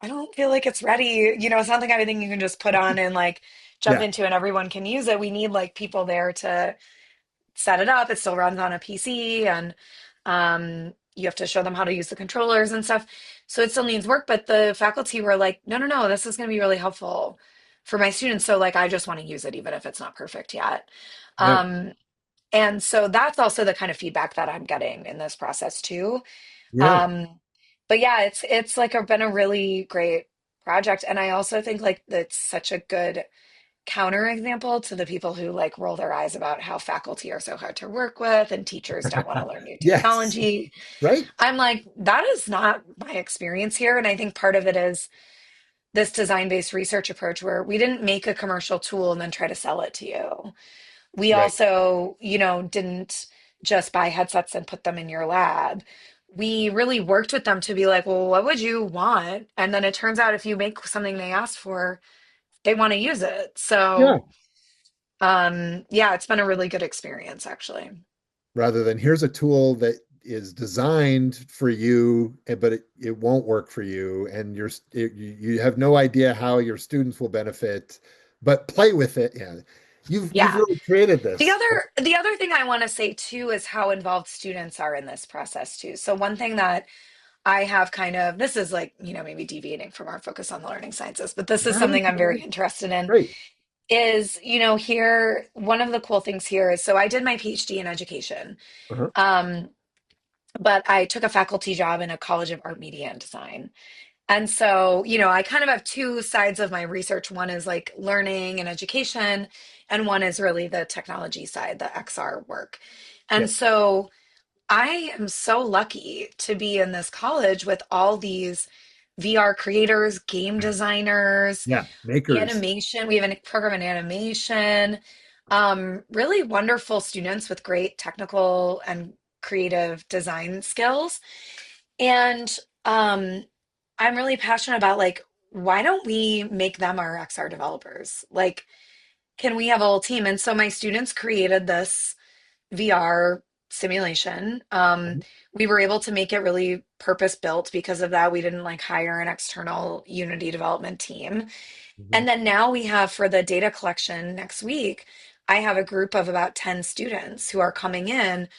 I don't feel like it's ready. You know, it's not like anything you can just put on and like jump Yeah. into and everyone can use it. We need like people there to set it up. It still runs on a PC and you have to show them how to use the controllers and stuff. So it still needs work, but the faculty were like, no, no, no, this is going to be really helpful for my students. So like, I just want to use it even if it's not perfect yet. Yeah. Um, and so that's also the kind of feedback that I'm getting in this process too. Yeah. Um, but yeah, it's like been a really great project. And I also think like that's such a good counterexample to the people who like roll their eyes about how faculty are so hard to work with and teachers don't want to learn new Yes. technology. Right. I'm like, that is not my experience here. And I think part of it is this design-based research approach where we didn't make a commercial tool and then try to sell it to you. We Right. also, you know, didn't just buy headsets and put them in your lab. We really worked with them to be like, well, what would you want? And then it turns out if you make something they asked for, they want to use it. Yeah. So, yeah, it's been a really good experience actually. Rather than here's a tool that is designed for you, but it won't work for you, and you have no idea how your students will benefit, but play with it. Yeah. You've Yeah. really created The this. other thing I want to say too is how involved students are in this process too. So one thing that I have kind of, this is like, you know, maybe deviating from our focus on the learning sciences, but this is No, something I'm very interested in great. is, you know, here, one of the cool things here is, so I did my PhD in education, Uh-huh. um, but I took a faculty job in a college of art, media, and design. And so, you know, I kind of have two sides of my research. One is like learning and education, and one is really the technology side, the XR work. Yeah. And so I am so lucky to be in this college with all these VR creators, game designers, Yeah. Makers. animation. We have a program in animation. Really wonderful students with great technical and creative design skills. And I'm really passionate about like, why don't we make them our XR developers? Like, can we have a whole team? And so my students created this VR simulation. We were able to make it really purpose built because of that. We didn't like hire an external Unity development team. Mhm. And then now we have for the data collection next week, I have a group of about 10 students who are coming in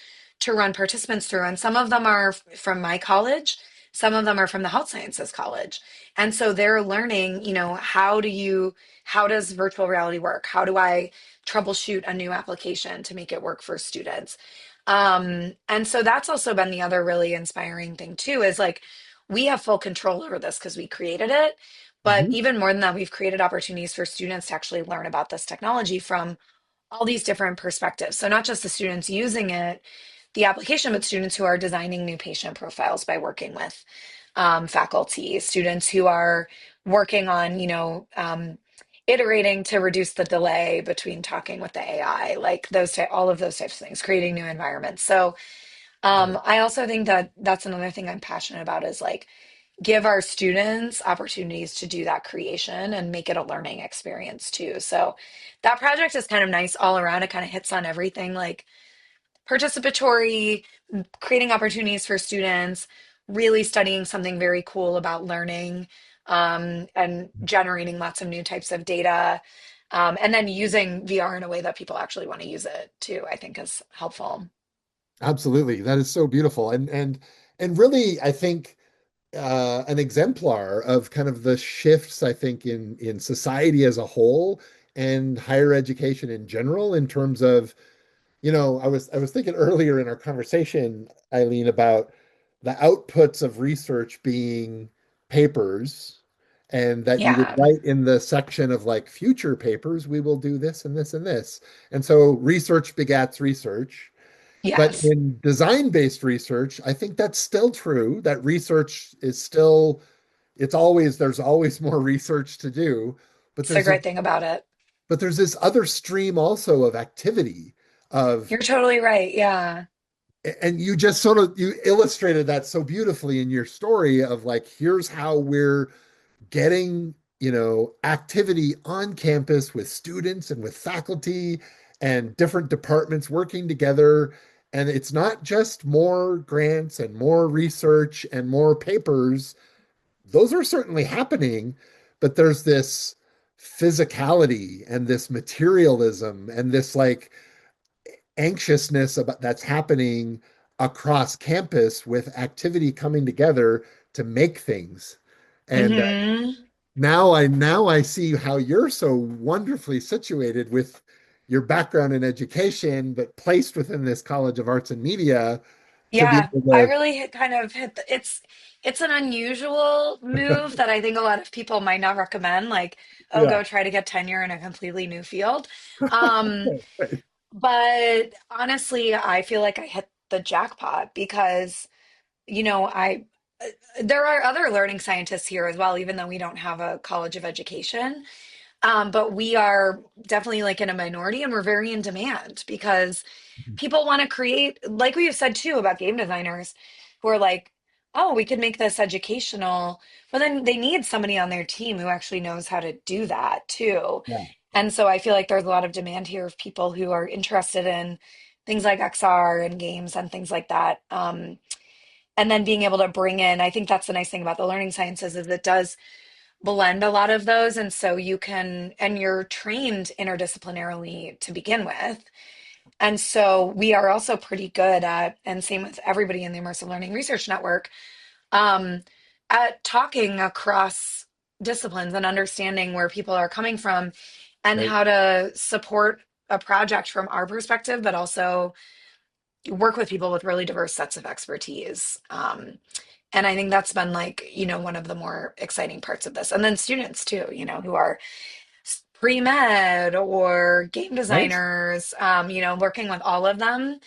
to run participants through. And some of them are from my college, some of them are from the health sciences college. And so they're learning, you know, how does virtual reality work? How do I troubleshoot a new application to make it work for students? And so that's also been the other really inspiring thing too, is like we have full control over this because we created it. But Mhm. even more than that, we've created opportunities for students to actually learn about this technology from all these different perspectives. So not just the students using it, the application, but students who are designing new patient profiles by working with faculty, students who are working on, you know, iterating to reduce the delay between talking with the AI, like all of those types of things, creating new environments. So Right. I also think that that's another thing I'm passionate about is like give our students opportunities to do that creation and make it a learning experience too. So that project is kind of nice all around. It kind of hits on everything like participatory, creating opportunities for students, really studying something very cool about learning, and generating lots of new types of data. And then using VR in a way that people actually want to use it too, I think is helpful. Absolutely. That is so beautiful. And really, I think an exemplar of kind of the shifts, I think, in society as a whole and higher education in general in terms of, I was thinking earlier in our conversation, Eileen, about the outputs of research being papers, and that you would Yeah. write in the section of like future papers, we will do this and this and this. And so research begats research. But Yes. in design-based research, I think that's still true, that research is still, there's always more research to do, but It's the there's a great thing about it. but there's this other stream also of activity of You're totally right. Yeah. and you just sort of you illustrated that so beautifully in your story of like here's how we're getting activity on campus with students and with faculty and different departments working together, and it's not just more grants and more research and more papers. Those are certainly happening, but there's this physicality and this materialism and this like anxiousness about that's happening across campus with activity coming together to make things. And Hmm. now I see how you're so wonderfully situated with your background in education, but placed within this College of Arts and Media to be Yeah. able I to, really kind of it's an unusual move that I think a lot of people might not recommend, like, oh, yeah. go try to get tenure in a completely new field. Um, but honestly, I feel like I hit the jackpot because, I there are other learning scientists here as well, even though we don't have a college of education. But we are definitely like in a minority and we're very in demand because people want to create, like we have said too about game designers who are like, oh, we could make this educational, but then they need somebody on their team who actually knows how to do that too. Yeah, And so I feel like there's a lot of demand here of people who are interested in things like XR and games and things like that. And then being able to bring in, I think that's the nice thing about the learning sciences is it does blend a lot of those. And so you can, and you're trained interdisciplinarily to begin with. And so we are also pretty good at, and same with everybody in the Immersive Learning Research Network, um, at talking across disciplines and understanding where people are coming from and right. how to support a project from our perspective, but also work with people with really diverse sets of expertise. And I think that's been like, one of the more exciting parts of this. And then students too, who are pre-med or game Right. designers, working with all of them.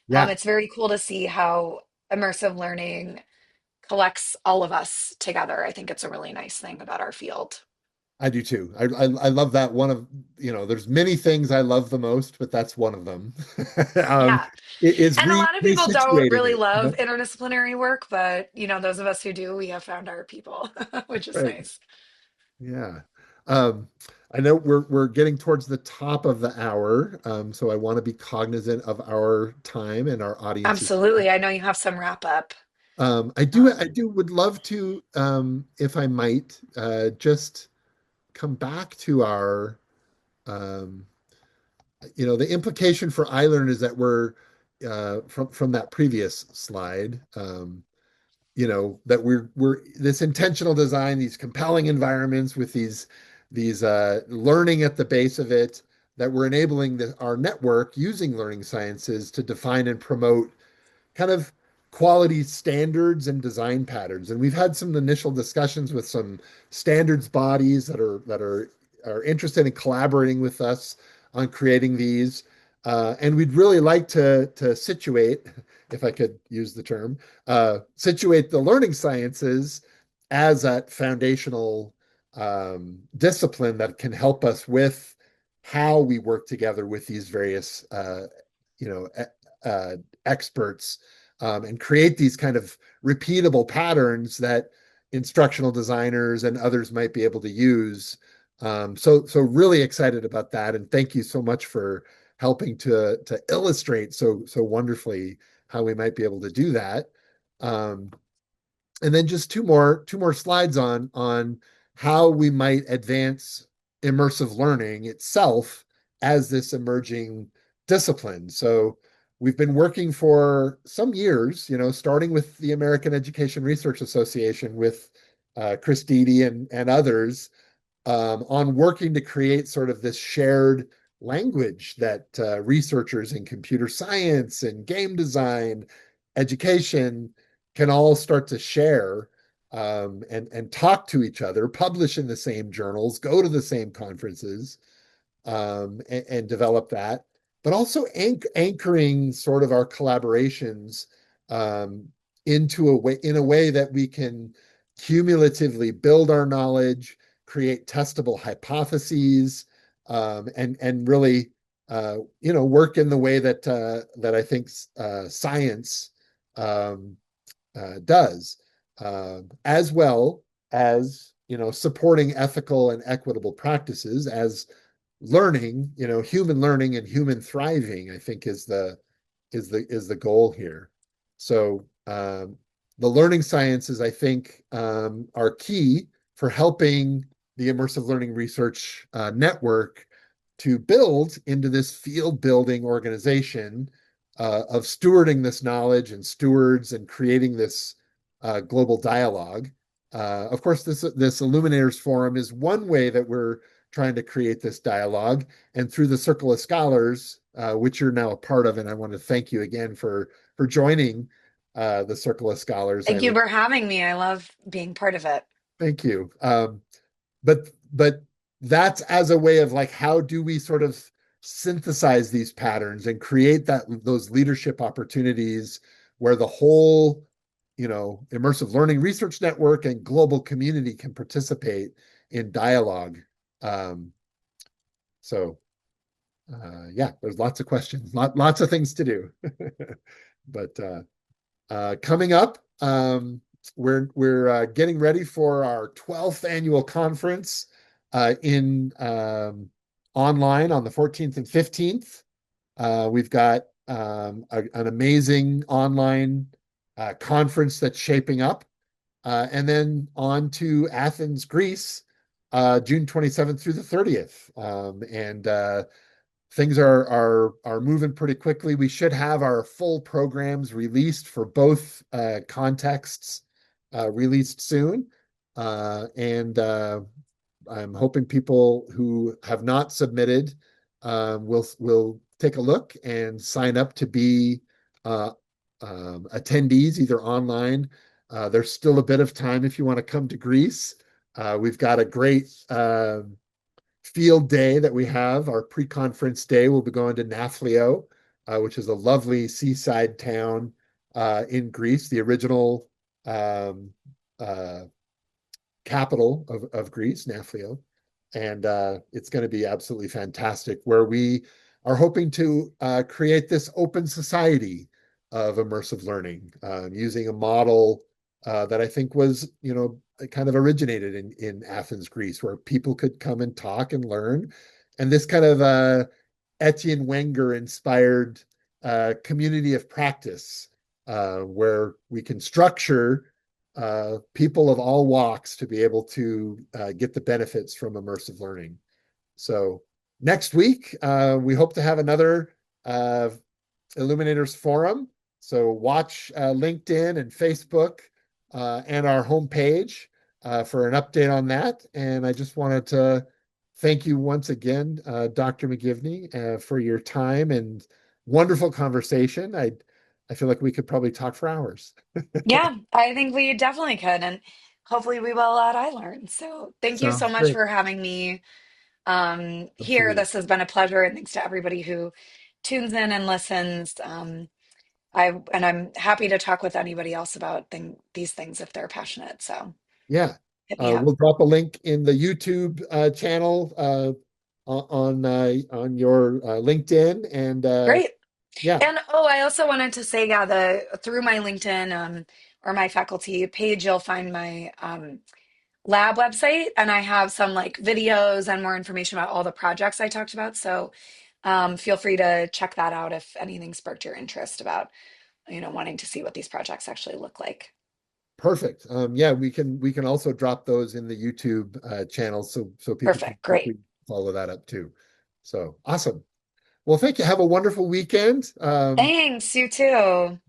Yeah, It's very cool to see how immersive learning collects all of us together. I think it's a really nice thing about our field. I do too. I love that one of, there's many things I love the most, but that's one of them. Um, Yeah. it is And a lot of people don't resituating really it, love interdisciplinary work, but those of us who do, we have found our people, which is right? nice. Yeah. Um, I know we're getting towards the top of the hour, so I want to be cognizant of our time and our audience's time. Absolutely. I know you have some wrap up. I would love to, if I might, just come back to our, um, the implication for iLearn is that we're from that previous slide. That we're this intentional design, these compelling environments with these learning at the base of it, that we're enabling our network using learning sciences to define and promote kind of quality standards and design patterns. And we've had some initial discussions with some standards bodies that are interested in collaborating with us on creating these. And we'd really like to situate, if I could use the term, situate the learning sciences as that foundational discipline that can help us with how we work together with these various you know, experts, and create these kind of repeatable patterns that instructional designers and others might be able to use. So really excited about that, and thank you so much for helping to illustrate so wonderfully how we might be able to do that. Um, and then just two more slides on how we might advance immersive learning itself as this emerging discipline. So we've been working for some years, starting with the American Education Research Association with Chris Deedy and others, on working to create sort of this shared language that researchers in computer science and game design, education can all start to share, and talk to each other, publish in the same journals, go to the same conferences, and develop that, but also anchoring sort of our collaborations, um, in a way that we can cumulatively build our knowledge, create testable hypotheses, and really work in the way that I think science um, does, as well as supporting ethical and equitable practices as learning, human learning and human thriving, I think is the goal here. So the learning sciences, I think, are key for helping the immersive learning research network to build into this field building organization of stewarding this knowledge and stewards and creating this global dialogue. Of course, this Illuminators Forum is one way that we're trying to create this dialogue, and through the Circle of Scholars, which you're now a part of, and I want to thank you again for joining the Circle of Scholars, Thank you Eileen. for having me. I love being part of it. Thank you. But that's as a way of like, how do we sort of synthesize these patterns and create those leadership opportunities where the whole, immersive learning research network and global community can participate in dialogue. Um, so yeah, there's lots of questions, lots of things to do. But coming up, we're getting ready for our 12th annual conference in online on the 14th and 15th. We've got an amazing online conference that's shaping up, and then on to Athens, Greece, June 27th through the 30th. And things are moving pretty quickly. We should have our full programs released for both contexts released soon. And I'm hoping people who have not submitted will take a look and sign up to be attendees, either online. There's still a bit of time if you want to come to Greece. We've got a great field day that we have. Our pre-conference day, we'll be going to Nafplio, which is a lovely seaside town in Greece, the original uh, capital of Greece, Nafplio. And it's going to be absolutely fantastic, where we are hoping to create this open society of immersive learning, using a model that I think was, kind of originated in Athens, Greece, where people could come and talk and learn. And this kind of Etienne Wenger inspired community of practice, where we can structure people of all walks to be able to get the benefits from immersive learning. So next week, we hope to have another Illuminators Forum. So watch LinkedIn and Facebook and our homepage for an update on that. And I just wanted to thank you once again, Dr. McGivney, for your time and wonderful conversation. I feel like we could probably talk for hours. Yeah, I think we definitely could. And hopefully we will at iLRN. So thank you so Sounds much great. for having me here. Absolutely. This has been a pleasure. And thanks to everybody who tunes in and listens. I'm happy to talk with anybody else about these things if they're passionate. So Yeah. hit me up. We'll drop a link in the YouTube channel on your LinkedIn, and Great. yeah, And oh, I also wanted to say, yeah, the through my LinkedIn or my faculty page, you'll find my lab website, and I have some like videos and more information about all the projects I talked about. So feel free to check that out if anything sparked your interest about, wanting to see what these projects actually look like. perfect. Yeah, we can also drop those in the YouTube channel so people can Perfect. Great. quickly follow that up too. So awesome. Well, thank you. Have a wonderful weekend. Thanks, you too.